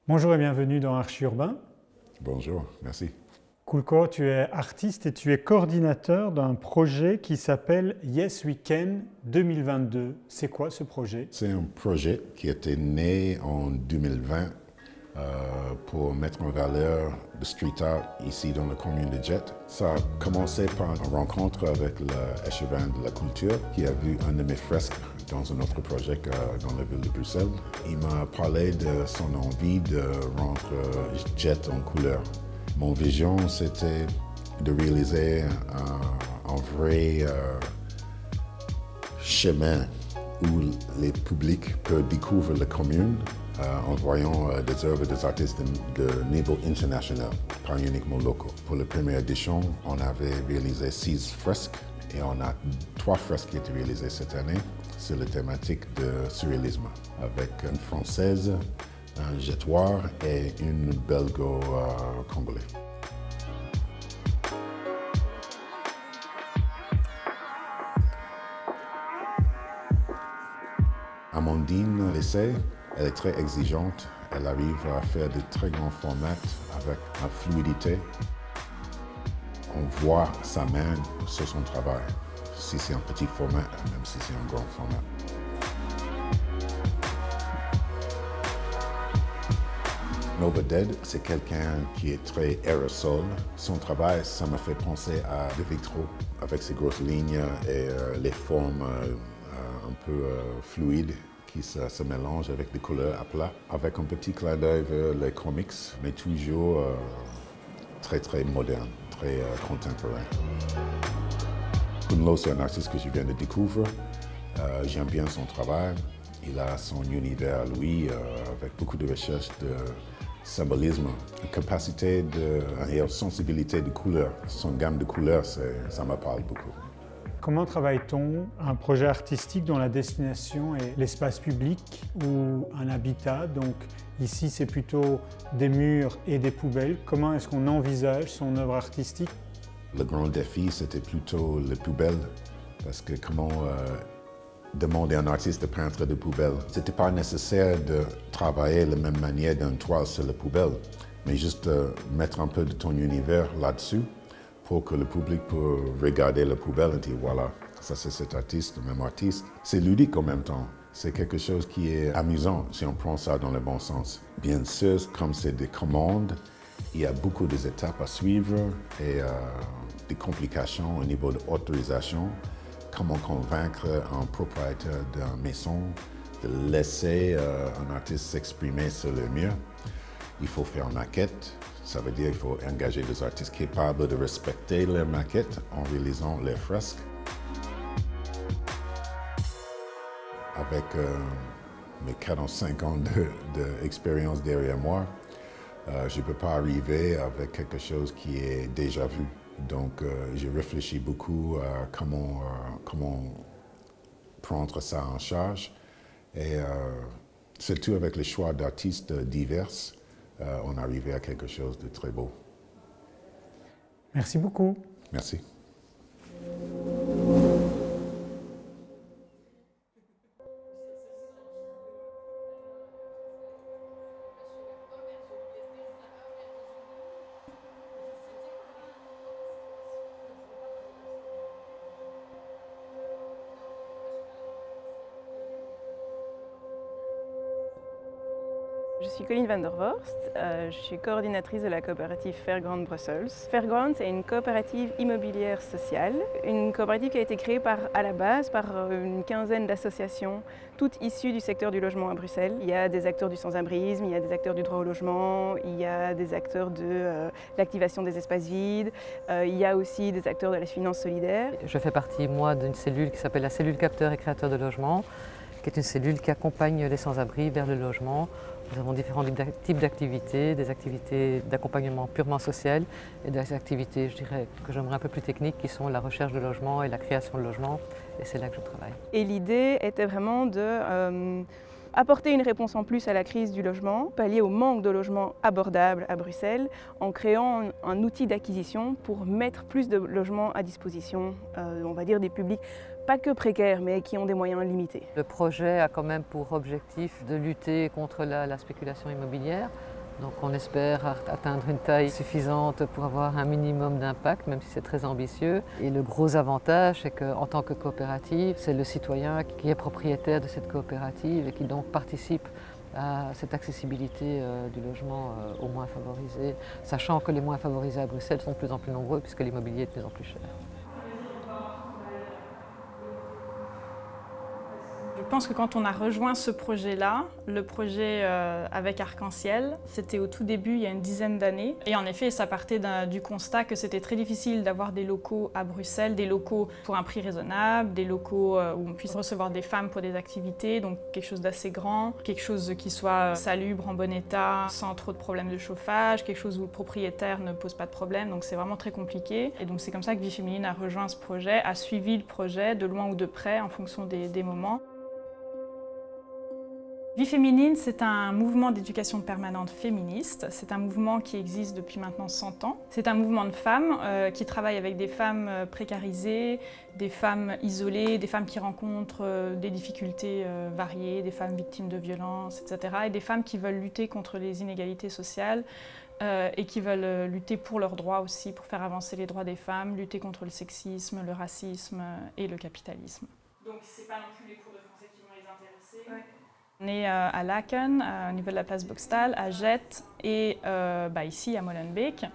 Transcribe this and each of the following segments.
Bonjour et bienvenue dans Archi-Urbain. Bonjour, merci. Kulko, tu es artiste et tu es coordinateur d'un projet qui s'appelle Yes We Can 2022. C'est quoi ce projet? C'est un projet qui a été né en 2020 pour mettre en valeur le street art ici dans la commune de Jette. Ça a commencé par une rencontre avec l'échevin de la culture qui a vu un de mes fresques dans un autre projet dans la ville de Bruxelles. Il m'a parlé de son envie de rendre Jette en couleur. Mon vision, c'était de réaliser un vrai chemin où les publics peuvent découvrir la commune en voyant des œuvres des artistes de niveau international, pas uniquement locaux. Pour la première édition, on avait réalisé 6 fresques et on a 3 fresques qui ont été réalisées cette année sur la thématique de surréalisme, avec une française, un jettoir et une belgo-congolais. Amandine Lessay, elle est très exigeante. Elle arrive à faire de très grands formats avec une fluidité. On voit sa main sur son travail, si c'est un petit format, même si c'est un grand format. Nova Dead, c'est quelqu'un qui est très aérosol. Son travail, ça m'a fait penser à De Vitro, avec ses grosses lignes et les formes un peu fluides qui se mélangent avec des couleurs à plat, avec un petit clin d'œil vers les comics, mais toujours très moderne, très contemporain. Kunlo, c'est un artiste que je viens de découvrir. J'aime bien son travail. Il a son univers, lui, avec beaucoup de recherche de symbolisme, une capacité et une sensibilité de couleurs. Son gamme de couleurs, ça me parle beaucoup. Comment travaille-t-on un projet artistique dont la destination est l'espace public ou un habitat? Donc ici, c'est plutôt des murs et des poubelles. Comment est-ce qu'on envisage son œuvre artistique? Le grand défi, c'était plutôt les poubelles, parce que comment demander à un artiste de peindre des poubelles? C'était pas nécessaire de travailler de la même manière d'une toile sur la poubelle, mais juste mettre un peu de ton univers là-dessus, pour que le public puisse regarder la poubelle et dire voilà, ça c'est cet artiste, le même artiste. C'est ludique en même temps. C'est quelque chose qui est amusant si on prend ça dans le bon sens. Bien sûr, comme c'est des commandes, il y a beaucoup d'étapes à suivre et des complications au niveau de l'autorisation. Comment convaincre un propriétaire d'une maison de laisser un artiste s'exprimer sur le mur. Il faut faire une maquette. Ça veut dire qu'il faut engager des artistes capables de respecter leur maquette en réalisant leurs fresques. Avec mes 45 ans d'expérience derrière moi, je ne peux pas arriver avec quelque chose qui est déjà vu. Donc, j'ai réfléchi beaucoup à comment prendre ça en charge. Et surtout avec le choix d'artistes divers, on est arrivé à quelque chose de très beau. Merci beaucoup. Merci. Je suis Colline van der Vorst, je suis coordinatrice de la coopérative Fairground Brussels. Fairground, c'est une coopérative immobilière sociale, une coopérative qui a été créée à la base par une quinzaine d'associations, toutes issues du secteur du logement à Bruxelles. Il y a des acteurs du sans-abrisme, il y a des acteurs du droit au logement, il y a des acteurs de l'activation des espaces vides, il y a aussi des acteurs de la finance solidaire. Je fais partie, moi, d'une cellule qui s'appelle la cellule capteur et créateur de logement, qui est une cellule qui accompagne les sans-abri vers le logement. Nous avons différents types d'activités, des activités d'accompagnement purement social et des activités, je dirais, que j'aimerais un peu plus techniques, qui sont la recherche de logement et la création de logement, et c'est là que je travaille. Et l'idée était vraiment de apporter une réponse en plus à la crise du logement, pallier au manque de logements abordables à Bruxelles, en créant un outil d'acquisition pour mettre plus de logements à disposition, on va dire, des publics pas que précaires, mais qui ont des moyens limités. Le projet a quand même pour objectif de lutter contre la spéculation immobilière. Donc on espère atteindre une taille suffisante pour avoir un minimum d'impact, même si c'est très ambitieux. Et le gros avantage, c'est qu'en tant que coopérative, c'est le citoyen qui est propriétaire de cette coopérative et qui donc participe à cette accessibilité du logement aux moins favorisés, sachant que les moins favorisés à Bruxelles sont de plus en plus nombreux puisque l'immobilier est de plus en plus cher. Je pense que quand on a rejoint ce projet-là, le projet avec Arc-en-Ciel, c'était au tout début, il y a une dizaine d'années. Et en effet, ça partait du constat que c'était très difficile d'avoir des locaux à Bruxelles, des locaux pour un prix raisonnable, des locaux où on puisse recevoir des femmes pour des activités, donc quelque chose d'assez grand, quelque chose qui soit salubre, en bon état, sans trop de problèmes de chauffage, quelque chose où le propriétaire ne pose pas de problème, donc c'est vraiment très compliqué. Et donc c'est comme ça que Vie Féminine a rejoint ce projet, a suivi le projet de loin ou de près en fonction des moments. Vie Féminine, c'est un mouvement d'éducation permanente féministe. C'est un mouvement qui existe depuis maintenant 100 ans. C'est un mouvement de femmes qui travaillent avec des femmes précarisées, des femmes isolées, des femmes qui rencontrent des difficultés variées, des femmes victimes de violences, etc. Et des femmes qui veulent lutter contre les inégalités sociales et qui veulent lutter pour leurs droits aussi, pour faire avancer les droits des femmes, lutter contre le sexisme, le racisme et le capitalisme. Donc ce n'est pas non plus les cours de français qui vont les intéresser. Ouais. On est à Laken, au niveau de la place Boxtal, à Jette et ici à Molenbeek.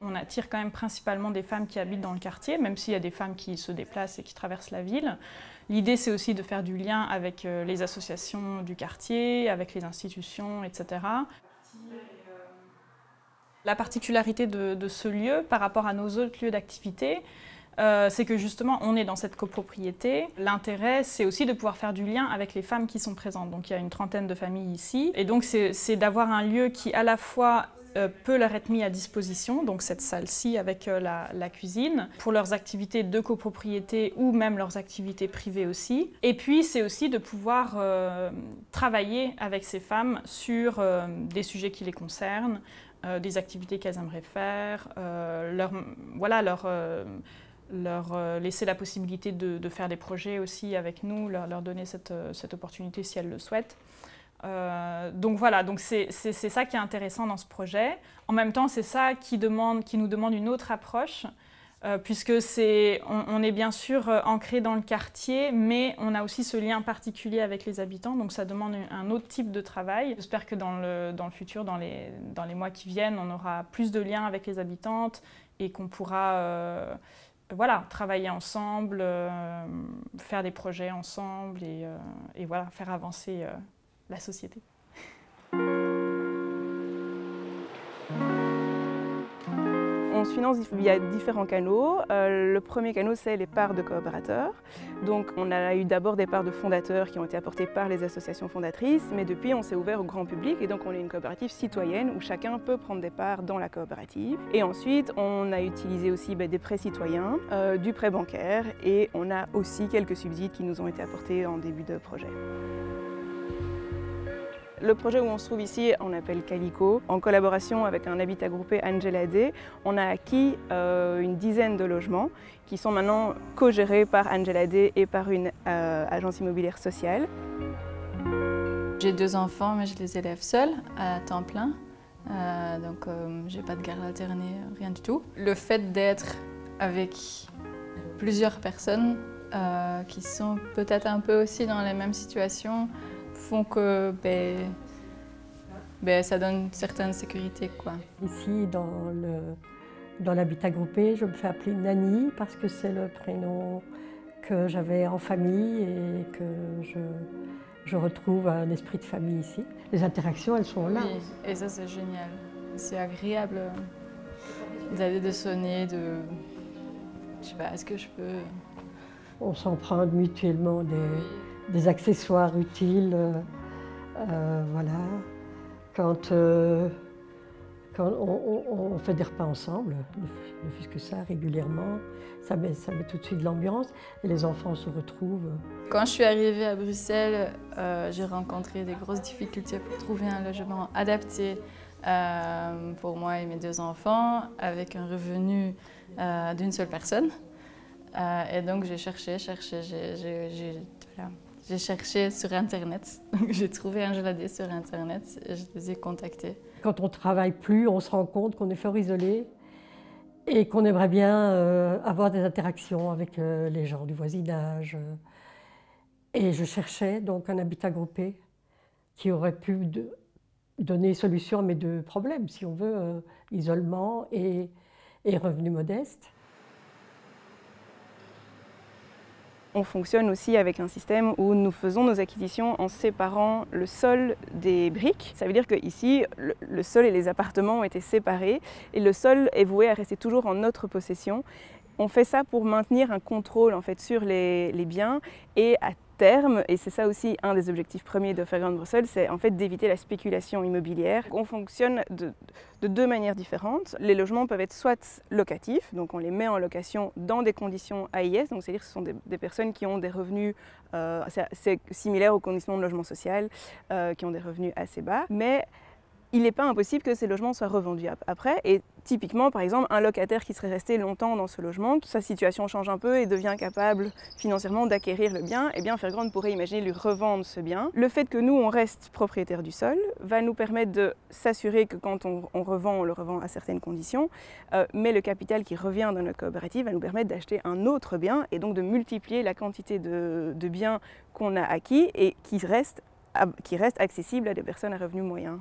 On attire quand même principalement des femmes qui habitent dans le quartier, même s'il y a des femmes qui se déplacent et qui traversent la ville. L'idée, c'est aussi de faire du lien avec les associations du quartier, avec les institutions, etc. La particularité de ce lieu par rapport à nos autres lieux d'activité, c'est que justement, on est dans cette copropriété. L'intérêt, c'est aussi de pouvoir faire du lien avec les femmes qui sont présentes. Donc il y a une trentaine de familles ici. Et donc c'est d'avoir un lieu qui à la fois peut leur être mis à disposition, donc cette salle-ci avec la cuisine, pour leurs activités de copropriété ou même leurs activités privées aussi. Et puis c'est aussi de pouvoir travailler avec ces femmes sur des sujets qui les concernent, des activités qu'elles aimeraient faire, leur laisser la possibilité de faire des projets aussi avec nous, leur donner cette opportunité si elles le souhaitent. Donc voilà, donc c'est ça qui est intéressant dans ce projet. En même temps, c'est ça qui nous demande une autre approche, puisque on est bien sûr ancré dans le quartier, mais on a aussi ce lien particulier avec les habitants, donc ça demande un autre type de travail. J'espère que dans le futur, dans les mois qui viennent, on aura plus de liens avec les habitantes et qu'on pourra travailler ensemble, faire des projets ensemble et voilà, faire avancer la société. On se finance via différents canaux. Le premier canal, c'est les parts de coopérateurs. Donc on a eu d'abord des parts de fondateurs qui ont été apportées par les associations fondatrices, mais depuis on s'est ouvert au grand public et donc on est une coopérative citoyenne où chacun peut prendre des parts dans la coopérative. Et ensuite on a utilisé aussi des prêts citoyens, du prêt bancaire et on a aussi quelques subsides qui nous ont été apportés en début de projet. Le projet où on se trouve ici, on appelle Calico. En collaboration avec un habitat groupé Angela Day, on a acquis une dizaine de logements qui sont maintenant co-gérés par Angela Day et par une agence immobilière sociale. J'ai 2 enfants, mais je les élève seuls à temps plein. Donc j'ai pas de garde alternée, rien du tout. Le fait d'être avec plusieurs personnes qui sont peut-être un peu aussi dans les mêmes situations font que ça donne une certaine sécurité, quoi. Ici, dans l'habitat groupé, je me fais appeler Nani parce que c'est le prénom que j'avais en famille et que je retrouve un esprit de famille ici. Les interactions, elles sont là. Oui, et ça, c'est génial. C'est agréable d'aller de sonner, je sais pas, est-ce que je peux... On s'emprunte mutuellement des accessoires utiles, voilà. Quand on fait des repas ensemble, ne fût-ce que ça, régulièrement, ça met tout de suite l'ambiance et les enfants se retrouvent. Quand je suis arrivée à Bruxelles, j'ai rencontré des grosses difficultés pour trouver un logement adapté pour moi et mes 2 enfants, avec un revenu d'une seule personne. Et donc j'ai cherché, j'ai cherché sur Internet. Donc j'ai trouvé Angela Day sur Internet et je les ai contactés. Quand on ne travaille plus, on se rend compte qu'on est fort isolé et qu'on aimerait bien avoir des interactions avec les gens du voisinage. Et je cherchais donc un habitat groupé qui aurait pu donner solution à mes deux problèmes, si on veut, isolement et revenus modestes. On fonctionne aussi avec un système où nous faisons nos acquisitions en séparant le sol des briques. Ça veut dire qu'ici, le sol et les appartements ont été séparés et le sol est voué à rester toujours en notre possession. On fait ça pour maintenir un contrôle en fait, sur les biens et à terme, et c'est ça aussi un des objectifs premiers de Fairground Bruxelles, c'est en fait d'éviter la spéculation immobilière. On fonctionne de deux manières différentes. Les logements peuvent être soit locatifs, donc on les met en location dans des conditions AIS, donc c'est-à-dire que ce sont des personnes qui ont des revenus c'est similaire aux conditions de logement social, qui ont des revenus assez bas, mais il n'est pas impossible que ces logements soient revendus après. Et typiquement, par exemple, un locataire qui serait resté longtemps dans ce logement, sa situation change un peu et devient capable financièrement d'acquérir le bien, eh bien Fairground pourrait imaginer lui revendre ce bien. Le fait que nous, on reste propriétaire du sol va nous permettre de s'assurer que quand on revend, on le revend à certaines conditions, mais le capital qui revient dans notre coopérative va nous permettre d'acheter un autre bien et donc de multiplier la quantité de biens qu'on a acquis et qui restent accessibles à des personnes à revenus moyens.